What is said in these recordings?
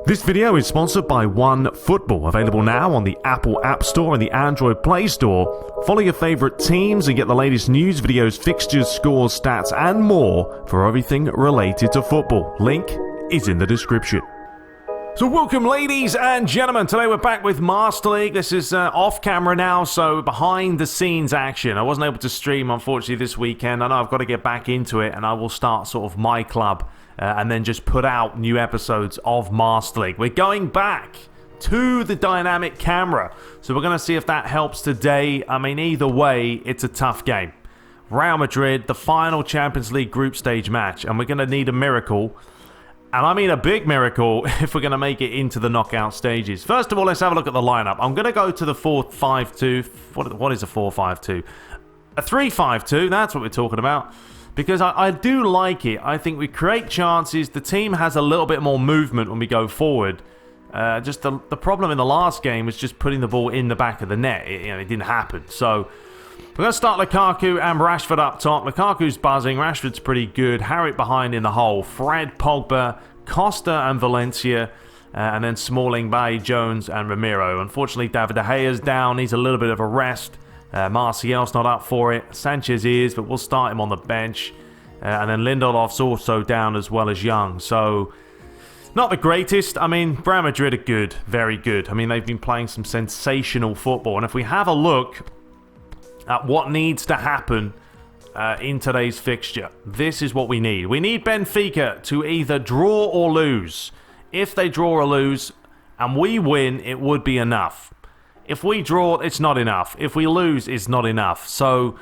This video is sponsored by OneFootball, available now on the Apple App Store and the Android Play Store. Follow your favourite teams and get the latest news, videos, fixtures, scores, stats and more for everything related to football. Link is in the description. So welcome ladies and gentlemen, today we're back with Master League. This is off camera now, so behind the scenes action. I wasn't able to stream unfortunately this weekend. I know I've got to get back into it and I will start sort of my club and then just put out new episodes of Master League. We're going back to the dynamic camera, so we're going to see if that helps today. I mean, either way, it's a tough game. Real Madrid, the final Champions League group stage match, and we're going to need a miracle. And I mean a big miracle if we're going to make it into the knockout stages. First of all, let's have a look at the lineup. I'm going to go to the 4-5-2. What is a 4-5-2? A 3-5-2, that's what we're talking about. Because I do like it. I think we create chances. The team has a little bit more movement when we go forward. Just the problem in the last game was just putting the ball in the back of the net. It didn't happen. So we're going to start Lukaku and Rashford up top. Lukaku's buzzing. Rashford's pretty good. Harriet behind in the hole. Fred, Pogba, Costa and Valencia. And then Smalling, Bay, Jones and Ramiro. Unfortunately, David De Gea's down. Needs a little bit of a rest. Martial's not up for it. Sanchez is, but we'll start him on the bench. And then Lindelof's also down as well as Young. So, not the greatest. I mean, Real Madrid are good. Very good. I mean, they've been playing some sensational football. And if we have a look at what needs to happen in today's fixture, this is what we need. We need Benfica to either draw or lose. If they draw or lose, and we win, it would be enough. If we draw, it's not enough. If we lose, it's not enough. So,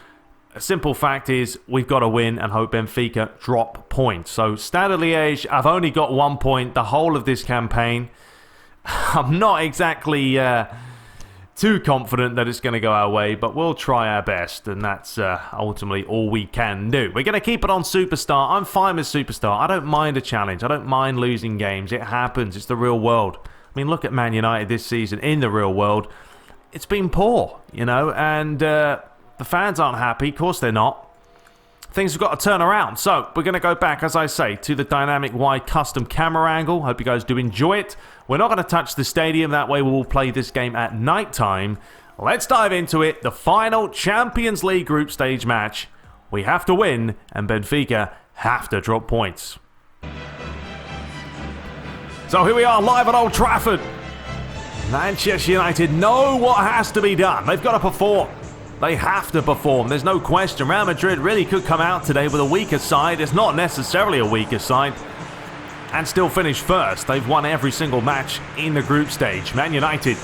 a simple fact is, we've got to win and hope Benfica drop points. So, Stade Liège, I've only got 1 point the whole of this campaign. I'm not exactly too confident that it's going to go our way, but we'll try our best, and that's ultimately all we can do. We're going to keep it on Superstar. I'm fine with Superstar. I don't mind a challenge. I don't mind losing games. It happens. It's the real world. I mean, look at Man United this season in the real world. It's been poor, and the fans aren't happy. Of course they're not. Things have got to turn around. So we're going to go back, as I say, to the dynamic wide custom camera angle. Hope you guys do enjoy it. We're not going to touch the stadium. That way we'll play this game at night time. Let's dive into it. The final Champions League group stage match. We have to win, and Benfica have to drop points. So here we are, live at Old Trafford. Manchester United know what has to be done. They've got to perform. They have to perform. There's no question. Real Madrid really could come out today with a weaker side. It's not necessarily a weaker side. And still finish first. They've won every single match in the group stage. Man United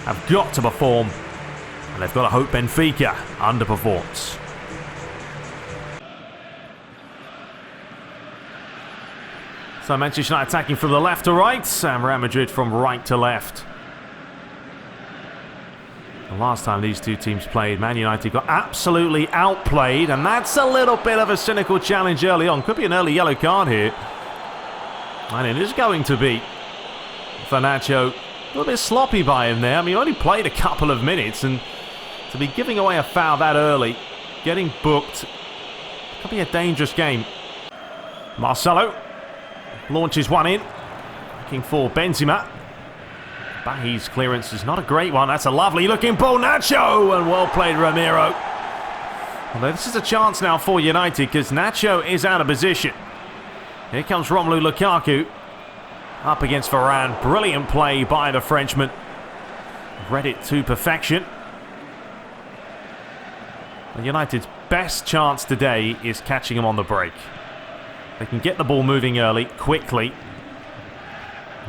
have got to perform. And they've got to hope Benfica underperforms. So Manchester United attacking from the left to right. And Real Madrid from right to left. The last time these two teams played, Man United got absolutely outplayed, and that's a little bit of a cynical challenge early on. Could be an early yellow card here. And it is going to be for Nacho. A little bit sloppy by him there. I mean, he only played a couple of minutes, and to be giving away a foul that early, getting booked, could be a dangerous game. Marcelo launches one in, looking for Benzema. Bahi's clearance is not a great one. That's a lovely looking ball, Nacho, and well played Ramiro. Although this is a chance now for United because Nacho is out of position. Here comes Romelu Lukaku up against Varane. Brilliant play by the Frenchman. Read it to perfection. Well, United's best chance today is catching him on the break. They can get the ball moving early, quickly.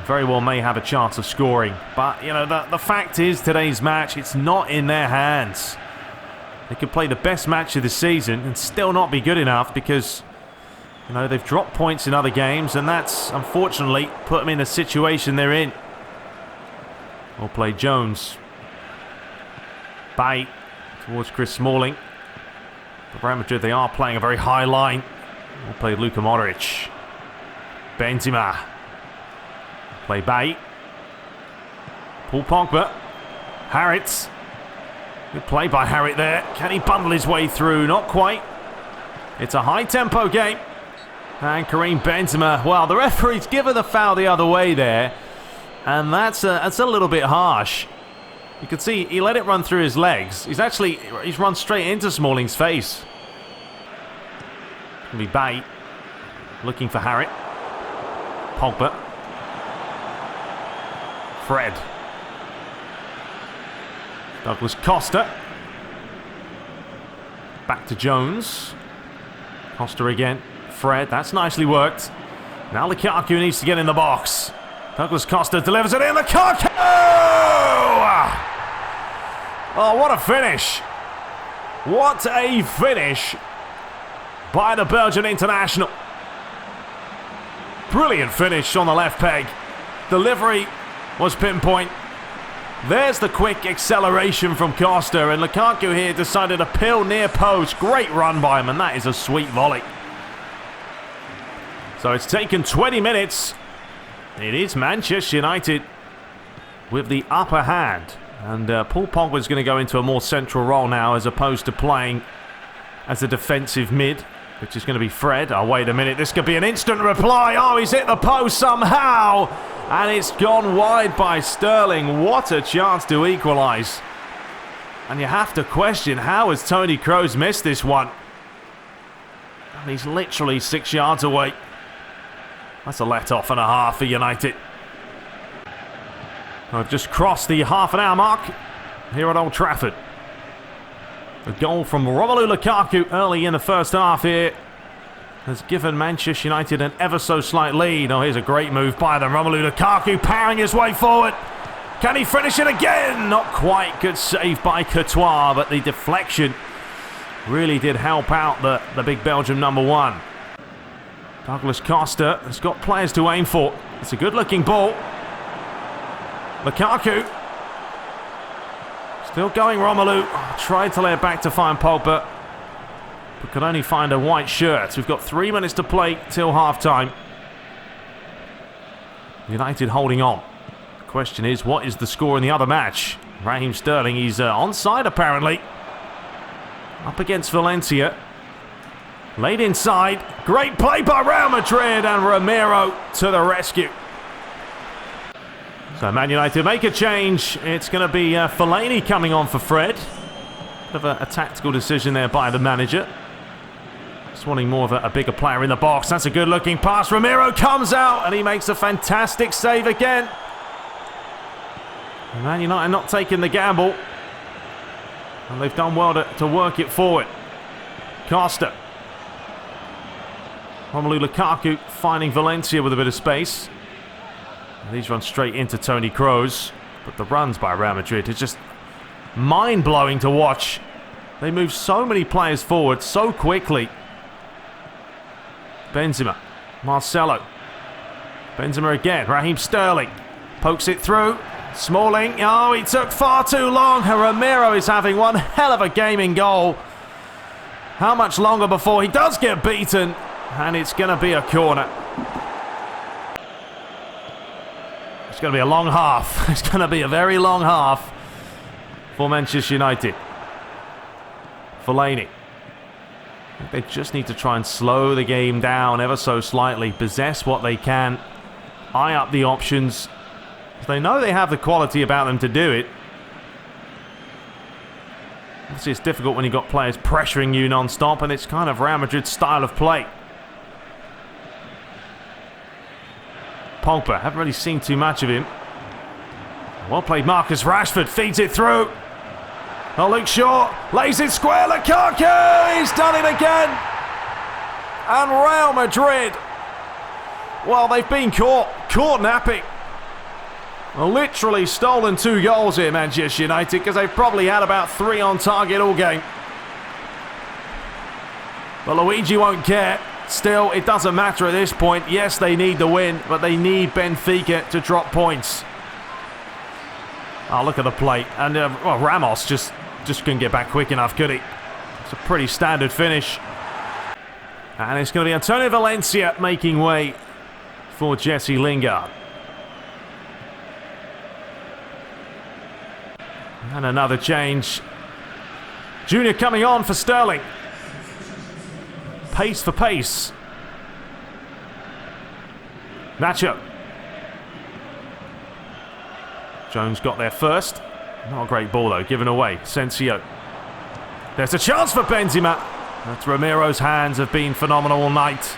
Very well may have a chance of scoring. But, the fact is, today's match, it's not in their hands. They could play the best match of the season and still not be good enough because, they've dropped points in other games, and that's, unfortunately, put them in the situation they're in. We'll play Jones. Bay towards Chris Smalling. For Real Madrid, they are playing a very high line. We'll play Luka Modric. Benzema. Play Bay. Paul Pogba. Harriet. Good play by Harriet there. Can he bundle his way through? Not quite. It's a high-tempo game. And Karim Benzema. Well, the referee's given the foul the other way there. And that's a little bit harsh. You can see he let it run through his legs. He's run straight into Smalling's face. Can be Bay looking for Harrit. Pogba. Fred. Douglas Costa. Back to Jones. Costa again. Fred. That's nicely worked. Now Lukaku needs to get in the box. Douglas Costa delivers it in. Lukaku! Oh, what a finish. What a finish by the Belgian international. Brilliant finish on the left peg. Delivery was pinpoint. There's the quick acceleration from Costa, and Lukaku here decided to peel near post. Great run by him, and that is a sweet volley. So it's taken 20 minutes. It is Manchester United with the upper hand. And Paul Pogba's going to go into a more central role now as opposed to playing as a defensive mid, which is going to be Fred. Oh, wait a minute. This could be an instant reply. Oh, he's hit the post somehow. And it's gone wide by Sterling. What a chance to equalise. And you have to question, how has Tony Kroos missed this one? And he's literally 6 yards away. That's a let-off and a half for United. I've just crossed the half an hour mark here at Old Trafford. A goal from Romelu Lukaku early in the first half here has given Manchester United an ever so slight lead. Oh, here's a great move by them. Romelu Lukaku powering his way forward. Can he finish it again? Not quite. Good save by Courtois, but the deflection really did help out the big Belgium number one. Douglas Costa has got players to aim for. It's a good-looking ball. Lukaku. Still going Romelu. Tried to lay it back to find Pogba, but could only find a white shirt. We've got 3 minutes to play till half-time. United holding on. The question is, what is the score in the other match? Raheem Sterling, he's onside apparently. Up against Valencia. Laid inside. Great play by Real Madrid, and Romero to the rescue. So Man United make a change. It's going to be Fellaini coming on for Fred. Bit of a tactical decision there by the manager. Just wanting more of a bigger player in the box. That's a good looking pass. Romero comes out and he makes a fantastic save again. And Man United not taking the gamble. And they've done well to work it forward. Costa. Romelu Lukaku finding Valencia with a bit of space. And these run straight into Tony Kroos. But the runs by Real Madrid are just mind-blowing to watch. They move so many players forward so quickly. Benzema. Marcelo. Benzema again. Raheem Sterling. Pokes it through. Smalling. Oh, he took far too long. And Romero is having one hell of a game in goal. How much longer before he does get beaten? And it's going to be a corner. It's going to be a long half. It's going to be a very long half for Manchester United. Fellaini. I think they just need to try and slow the game down ever so slightly. Possess what they can. Eye up the options. They know they have the quality about them to do it. Obviously, it's difficult when you've got players pressuring you non-stop, and it's kind of Real Madrid's style of play. Pogba, haven't really seen too much of him. Well played, Marcus Rashford feeds it through. Oh, Luke Shaw lays it square. Lukaku, he's done it again. And Real Madrid, well, they've been caught napping. Literally stolen 2 goals here, Manchester United, because they've probably had about 3 on target all game. But Luigi won't care. Still, it doesn't matter at this point. Yes, they need the win, but they need Benfica to drop points. Oh, look at the play. And well, Ramos just couldn't get back quick enough, could he? It's a pretty standard finish. And it's going to be Antonio Valencia making way for Jesse Lingard. And another change. Junior coming on for Sterling. Pace for pace. Jones got there first. Not a great ball, though. Given away. Sensio. There's a chance for Benzema. That's Ramiro's hands have been phenomenal all night.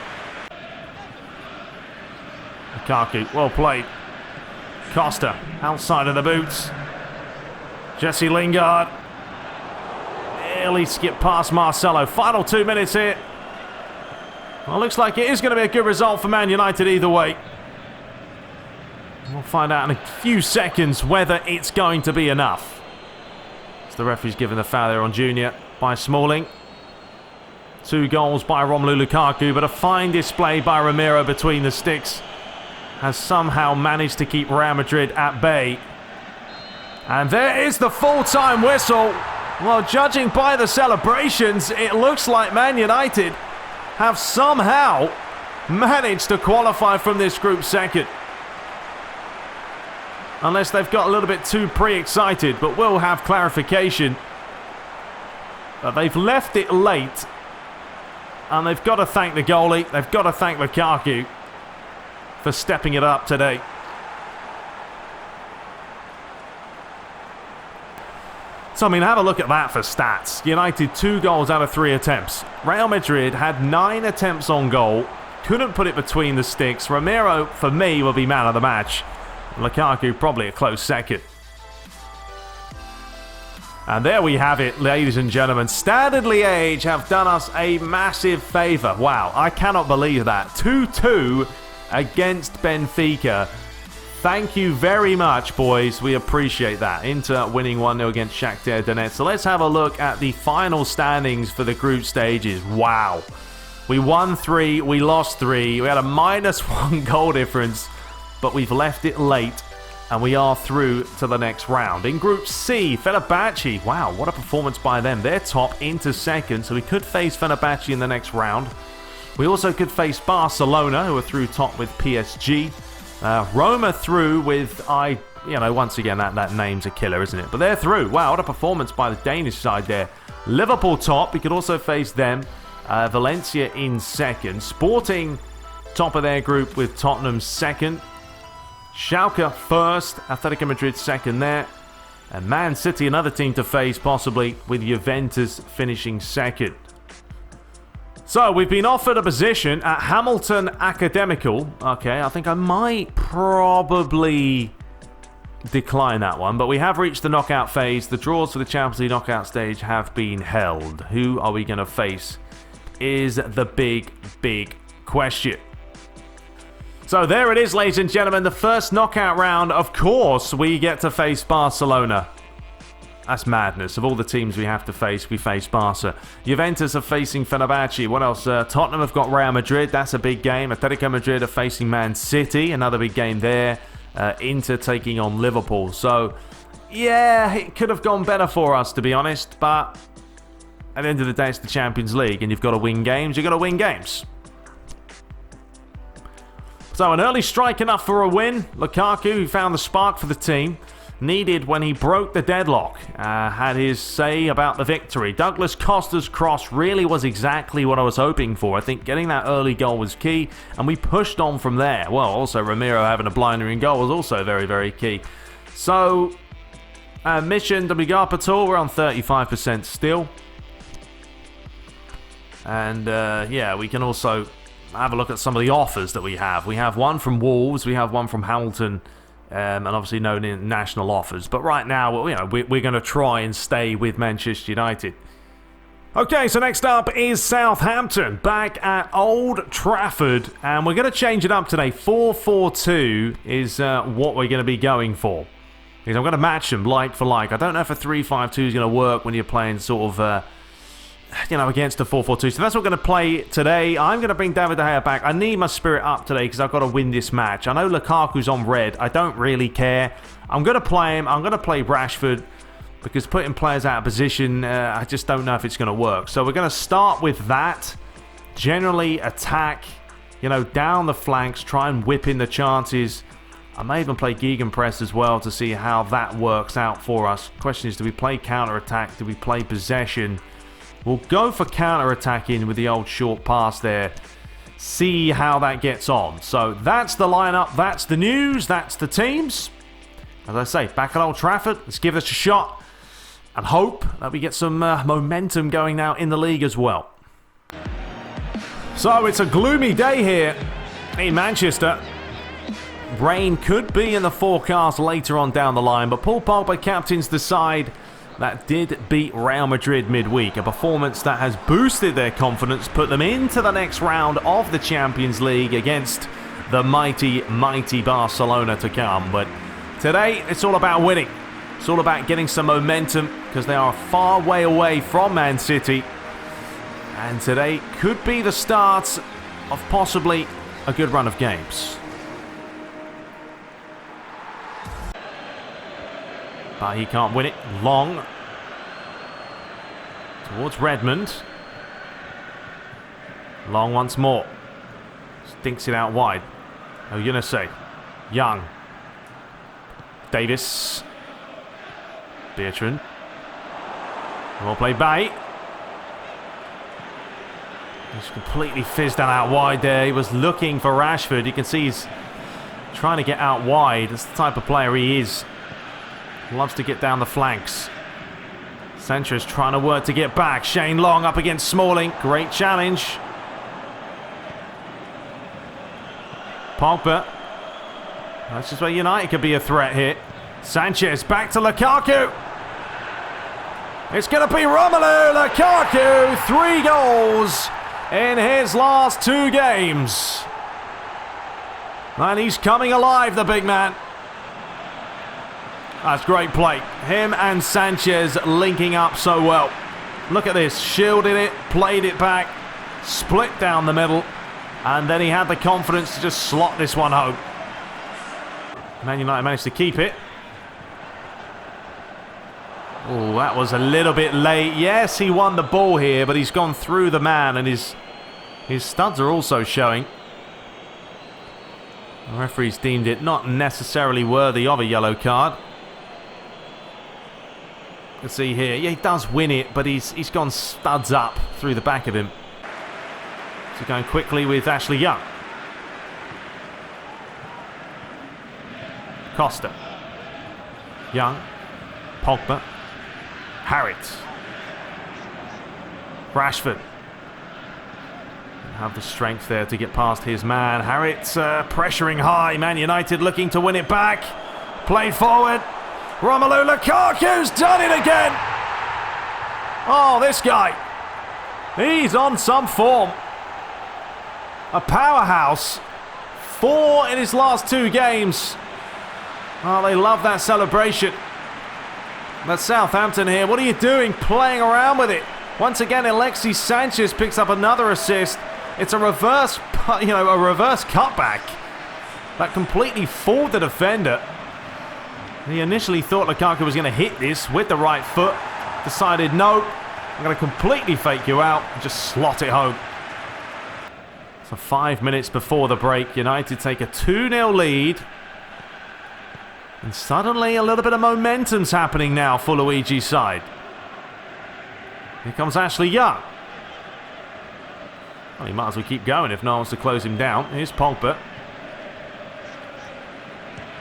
Lukaku, well played. Costa, outside of the boots. Jesse Lingard. Nearly skipped past Marcelo. Final 2 minutes here. Well, looks like it is going to be a good result for Man United either way. We'll find out in a few seconds whether it's going to be enough. As the referee's given the foul there on Junior by Smalling. 2 goals by Romelu Lukaku, but a fine display by Ramiro between the sticks has somehow managed to keep Real Madrid at bay. And there is the full-time whistle. Well, judging by the celebrations, it looks like Man United have somehow managed to qualify from this group second. Unless they've got a little bit too pre-excited, but we'll have clarification. But they've left it late. And they've got to thank the goalie. They've got to thank Lukaku for stepping it up today. So, I mean, have a look at that for stats. United 2 goals out of 3 attempts. Real Madrid had 9 attempts on goal. Couldn't put it between the sticks. Ramiro, for me, will be man of the match. Lukaku probably a close second. And there we have it, ladies and gentlemen. Standard Liège have done us a massive favour. Wow, I cannot believe that. 2-2 against Benfica. Thank you very much, boys. We appreciate that. Inter winning 1-0 against Shakhtar Donetsk. So let's have a look at the final standings for the group stages. Wow. We won 3, we lost 3. We had a -1 goal difference, but we've left it late, and we are through to the next round. In Group C, Fenerbahce. Wow, what a performance by them. They're top into second, so we could face Fenerbahce in the next round. We also could face Barcelona, who are through top with PSG. Roma through with, once again, that name's a killer, isn't it? But they're through. Wow, what a performance by the Danish side there. Liverpool top, we could also face them. Valencia in second. Sporting top of their group with Tottenham second. Schalke first, Atletico Madrid second there. And Man City, another team to face possibly, with Juventus finishing second. So, we've been offered a position at Hamilton Academical. Okay, I think I might probably decline that one. But we have reached the knockout phase. The draws for the Champions League knockout stage have been held. Who are we going to face is the big question. So there it is, ladies and gentlemen. The first knockout round. Of course, we get to face Barcelona. That's madness. Of all the teams we have to face, we face Barca. Juventus are facing Fenerbahce. What else? Tottenham have got Real Madrid. That's a big game. Atletico Madrid are facing Man City. Another big game there. Inter taking on Liverpool. So, yeah, it could have gone better for us, to be honest. But at the end of the day, it's the Champions League, and you've got to win games. You've got to win games. So, an early strike enough for a win. Lukaku, who found the spark for the team, needed when he broke the deadlock, had his say about the victory. Douglas Costa's cross really was exactly what I was hoping for. I think getting that early goal was key, and we pushed on from there. Well, also Ramiro having a blindering goal was also very, very key. So, mission Obligapator, we're on 35% still. And, yeah, we can also have a look at some of the offers that we have. We have one from Wolves, we have one from Hamilton, and obviously no national offers. But right now, we're going to try and stay with Manchester United. Okay, so next up is Southampton, back at Old Trafford. And we're going to change it up today. 4-4-2 is what we're going to be going for. Because I'm going to match them like for like. I don't know if a 3-5-2 is going to work when you're playing sort of against a 4-4-2. So that's what we're going to play today. I'm going to bring David De Gea back. I need my spirit up today because I've got to win this match. I know Lukaku's on red. I don't really care. I'm going to play him. I'm going to play Rashford because putting players out of position, I just don't know if it's going to work. So we're going to start with that. Generally attack, down the flanks, try and whip in the chances. I may even play Gegenpress as well to see how that works out for us. Question is, do we play counter-attack? Do we play possession? We'll go for counter-attacking with the old short pass there. See how that gets on. So that's the lineup. That's the news. That's the teams. as I say, back at Old Trafford. Let's give this a shot and hope that we get some momentum going now in the league as well. So it's a gloomy day here in Manchester. Rain could be in the forecast later on down the line, but Paul Pogba captains the side that did beat Real Madrid midweek, a performance that has boosted their confidence, put them into the next round of the Champions League against the mighty, mighty Barcelona to come. But today, it's all about winning. It's all about getting some momentum because they are a far way away from Man City. And today could be the start of possibly a good run of games. But he can't win it. Long. Towards Redmond. Long once more. Stinks it out wide. Oh, Yunusay. Young. Davis. Bertrand. Well played by. He's completely fizzed that out wide there. He was looking for Rashford. You can see he's trying to get out wide. That's the type of player he is. Loves to get down the flanks. Sanchez trying to work to get back. Shane Long up against Smalling. Great challenge. Pogba. That's just where United could be a threat here. Sanchez back to Lukaku. It's going to be Romelu Lukaku. 3 goals in his last 2 games. And he's coming alive, the big man. That's great play. Him and Sanchez linking up so well. Look at this. Shielded it, played it back, split down the middle, and then he had the confidence to just slot this one home. Man United managed to keep it. Oh, that was a little bit late. Yes, he won the ball here, but he's gone through the man, and his studs are also showing. The referee's deemed it not necessarily worthy of a yellow card. You can see here, yeah, he does win it, but he's gone studs up through the back of him. So going quickly with Ashley Young. Costa. Young. Pogba. Harrit. Rashford. Have the strength there to get past his man. Harrit pressuring high. Man United looking to win it back. Played forward. Romelu Lukaku's done it again. Oh, this guy. He's on some form. A powerhouse. 4 in his last 2 games. Oh, they love that celebration. That's Southampton here. What are you doing? Playing around with it. Once again, Alexis Sanchez picks up another assist. It's a reverse, a reverse cutback that completely fooled the defender. He initially thought Lukaku was going to hit this with the right foot. Decided, no, I'm going to completely fake you out and just slot it home. So 5 minutes before the break, United take a 2-0 lead. And suddenly a little bit of momentum's happening now for Luigi's side. Here comes Ashley Young. Well, he might as well keep going if no one wants to close him down. Here's Pogba.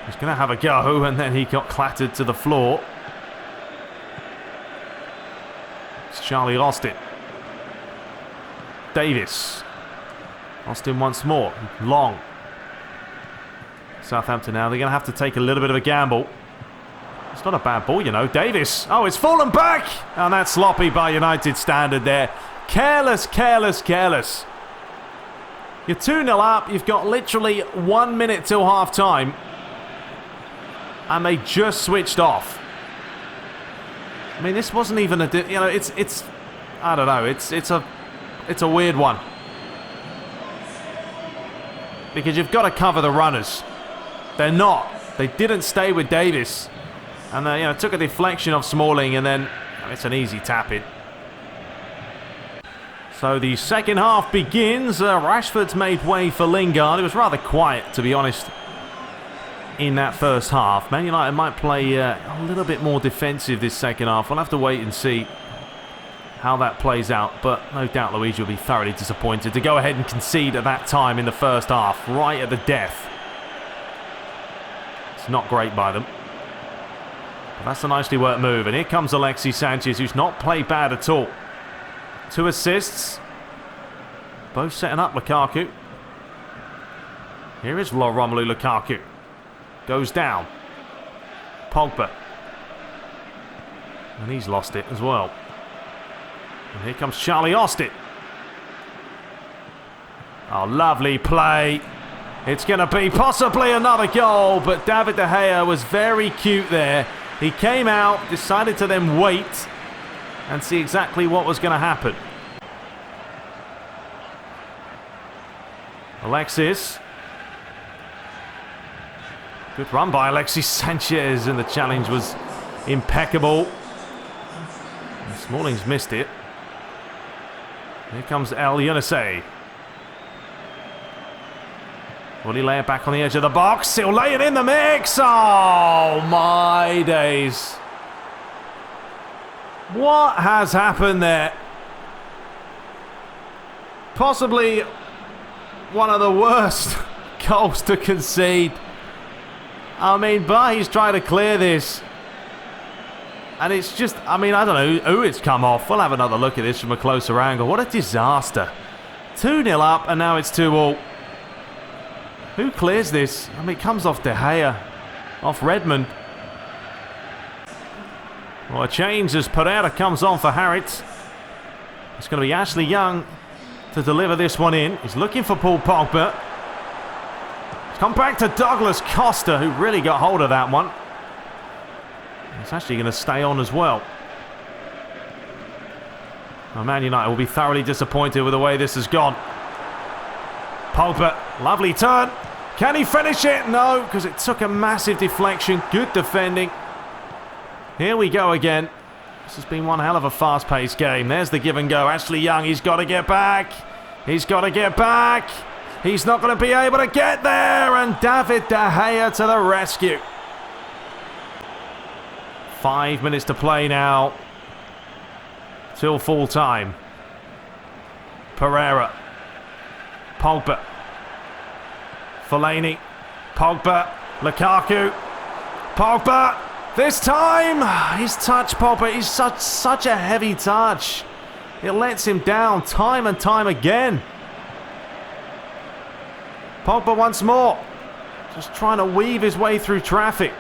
He's going to have a go, and then he got clattered to the floor. It's Charlie Austin. Davis. Austin once more. Long. Southampton now, they're going to have to take a little bit of a gamble. It's not a bad ball, you know. Davis. Oh, it's fallen back. And that's sloppy by United standard there. Careless, careless, careless. You're 2-0 up. You've got literally 1 minute till half time. And they just switched off. I mean, this wasn't even a... it's I don't know. It's a weird one. Because you've got to cover the runners. They're not. They didn't stay with Davis. And they took a deflection of Smalling, and then it's an easy tap-in. So the second half begins. Rashford's made way for Lingard. It was rather quiet, to be honest, in that first half. Man United might play a little bit more defensive this second half. We'll have to wait and see how that plays out. But no doubt Luigi will be thoroughly disappointed to go ahead and concede at that time in the first half, right at the death. It's not great by them. But that's a nicely worked move. And here comes Alexis Sanchez, who's not played bad at all. 2 assists. Both setting up Lukaku. Here is Romelu Lukaku. Goes down. Pogba. And he's lost it as well. And here comes Charlie Austin. Oh, lovely play. It's going to be possibly another goal, but David De Gea was very cute there. He came out, decided to then wait and see exactly what was going to happen. Alexis. Good run by Alexis Sanchez, and the challenge was impeccable. And Smalling's missed it. Here comes El Younussi. Will he lay it back on the edge of the box? He'll lay it in the mix. Oh, my days. What has happened there? Possibly one of the worst goals to concede. I mean, Bahi's trying to clear this. And it's just, I mean, I don't know who it's come off. We'll have another look at this from a closer angle. What a disaster. 2-0 up, and now it's 2-2. Who clears this? I mean, it comes off De Gea. Off Redmond. Well, a change as Pereira comes on for Harrit. It's going to be Ashley Young to deliver this one in. He's looking for Paul Pogba. It's come back to Douglas Costa, who really got hold of that one. It's actually going to stay on as well. Well, Man United will be thoroughly disappointed with the way this has gone. Pogba, lovely turn. Can he finish it? No, because it took a massive deflection. Good defending. Here we go again. This has been one hell of a fast-paced game. There's the give and go. Ashley Young, he's got to get back. He's got to get back. He's not going to be able to get there. And David De Gea to the rescue. 5 minutes to play now. Till full time. Pereira. Pogba. Fellaini. Pogba. Lukaku. Pogba. This time, his touch, Pogba, is such a heavy touch. It lets him down time and time again. Pogba once more. Just trying to weave his way through traffic.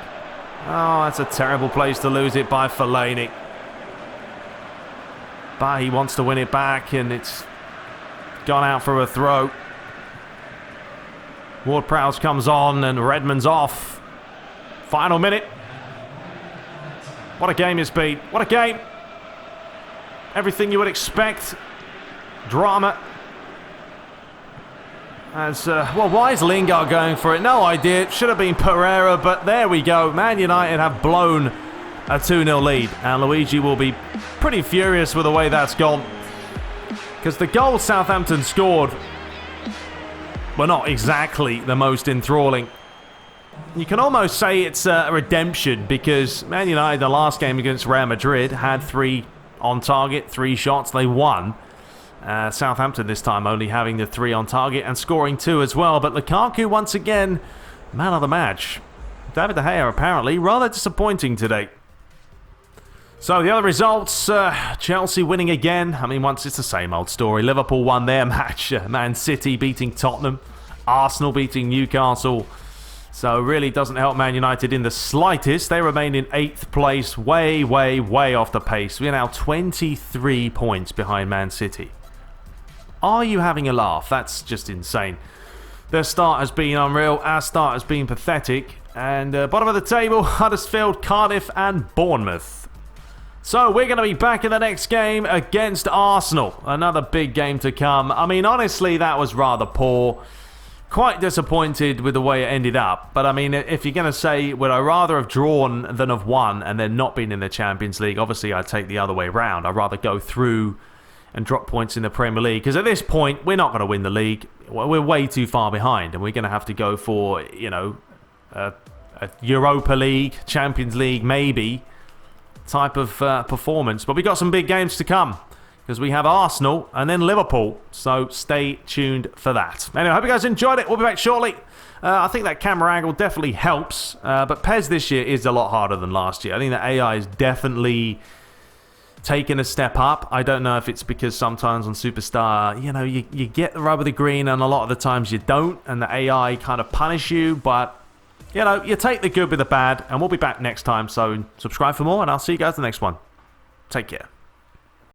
Oh, that's a terrible place to lose it by Fellaini. But he wants to win it back, and it's gone out for a throw. Ward-Prowse comes on, and Redmond's off. Final minute. What a game it's been. What a game. Everything you would expect. Drama. As, well, why is Lingard going for it? No idea. It should have been Pereira, but there we go. Man United have blown a 2-0 lead. And Luigi will be pretty furious with the way that's gone. Because the goals Southampton scored were not exactly the most enthralling. You can almost say it's a redemption, because Man United, the last game against Real Madrid, had 3 on target, 3 shots. They won. Southampton this time only having the 3 on target and scoring 2 as well. But Lukaku once again, man of the match. David De Gea apparently rather disappointing today. So the other results, Chelsea winning again. I mean, once it's the same old story. Liverpool won their match. Man City beating Tottenham. Arsenal beating Newcastle. So really doesn't help Man United in the slightest. They remain in 8th place, way, way, way off the pace. We are now 23 points behind Man City. Are you having a laugh? That's just insane. Their start has been unreal. Our start has been pathetic. And bottom of the table, Huddersfield, Cardiff and Bournemouth. So we're going to be back in the next game against Arsenal. Another big game to come. I mean, honestly, that was rather poor. Quite disappointed with the way it ended up. But I mean, if you're going to say, would I rather have drawn than have won and then not been in the Champions League? Obviously, I'd take the other way around. I'd rather go through and drop points in the Premier League. Because at this point, we're not going to win the league. We're way too far behind. And we're going to have to go for, you know, a Europa League, Champions League, maybe, type of performance. But we got some big games to come. because we have Arsenal and then Liverpool. So stay tuned for that. Anyway, I hope you guys enjoyed it. We'll be back shortly. I think that camera angle definitely helps. But PES this year is a lot harder than last year. I think the AI is definitely taken a step up. I don't know if it's because sometimes on Superstar, you know, you get the rub of the green and a lot of the times you don't, and the AI kind of punish you, but you know, you take the good with the bad, and we'll be back next time. So subscribe for more, and I'll see you guys in the next one. Take care.